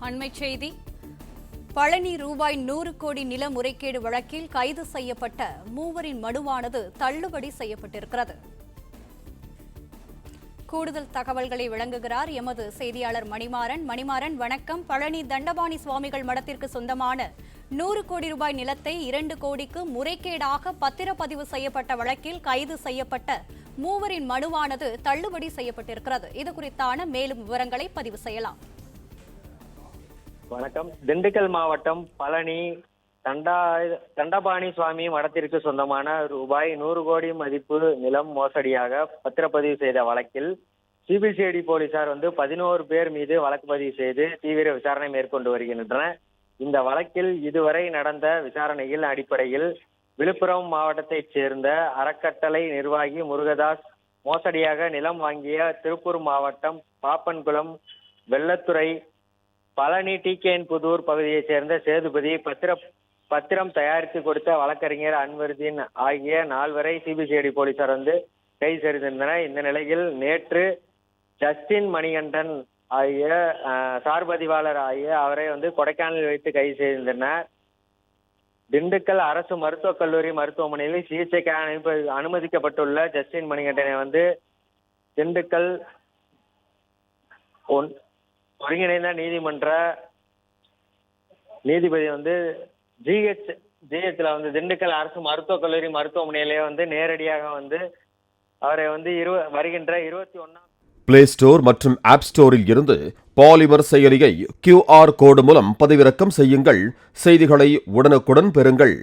அண்மைச் செய்தி. பழனி ரூபாய் 100 கோடி நில முறைகேடு வழக்கில் கைது செய்யப்பட்ட மூவரின் மனுவானது தள்ளுபடி செய்யப்பட்டிருக்கிறது. கூடுதல் தகவல்களை வழங்குகிறார் எமது செய்தியாளர் மணிமாறன். வணக்கம். பழனி தண்டபாணி சுவாமிகள் மடத்திற்கு சொந்தமான 100 கோடி ரூபாய் நிலத்தை 2 கோடிக்கு முறைகேடாக பத்திரப்பதிவு செய்யப்பட்ட வழக்கில் கைது செய்யப்பட்ட மூவரின் மனுவானது தள்ளுபடி செய்யப்பட்டிருக்கிறது. இது குறித்தான மேலும் விவரங்களை பதிவு செய்யலாம். வணக்கம். திண்டுக்கல் மாவட்டம் பழனி தண்டபாணி சுவாமி மடத்திற்கு சொந்தமான ரூபாய் 100 கோடி மதிப்பு நிலம் மோசடியாக பத்திரப்பதிவு செய்த வழக்கில் சிபிசிஐடி போலீசார் 11 பேர் மீது வழக்கு பதிவு செய்து தீவிர விசாரணை மேற்கொண்டு வருகின்றனர். இந்த வழக்கில் இதுவரை நடந்த விசாரணையில் அடிப்படையில் விழுப்புரம் மாவட்டத்தைச் சேர்ந்த அறக்கட்டளை நிர்வாகி முருகதாஸ் மோசடியாக நிலம் வாங்கிய திருப்பூர் மாவட்டம் பாப்பன்குளம் வெள்ளத்துறை பழனி டிகேஎன் புதூர் பகுதியைச் சேர்ந்த சேதுபதி பத்திரம் தயாரித்து கொடுத்த வழக்கறிஞர் அன்வருதீன் ஆகிய 4 வரை சிபிசிஐடி போலீசார் கைது செய்திருந்தனர். இந்த நிலையில் நேற்று ஜஸ்டின் மணிகண்டன் ஆகிய சார்பதிவாளர் ஆகிய அவரை கொடைக்கானலில் வைத்து கைது செய்திருந்தனர். திண்டுக்கல் அரசு மருத்துவக் கல்லூரி மருத்துவமனையில் சிகிச்சைக்காக அனுமதிக்கப்பட்டுள்ள ஜஸ்டின் மணிகண்டனை திண்டுக்கல் ஒருங்கிணைந்த நீதிமன்ற நீதிபதி ஜிஹெச்ல திண்டுக்கல் அரசு மருத்துவக் கல்லூரி மருத்துவமனையிலே நேரடியாக அவரை வருகின்ற 21 பிளே ஸ்டோர் மற்றும் ஆப் ஸ்டோரில் இருந்து பாலிமர் செயலியை QR கோடு மூலம் பதிவிறக்கம் செய்யுங்கள். செய்திகளை உடனுக்குடன் பெறுங்கள்.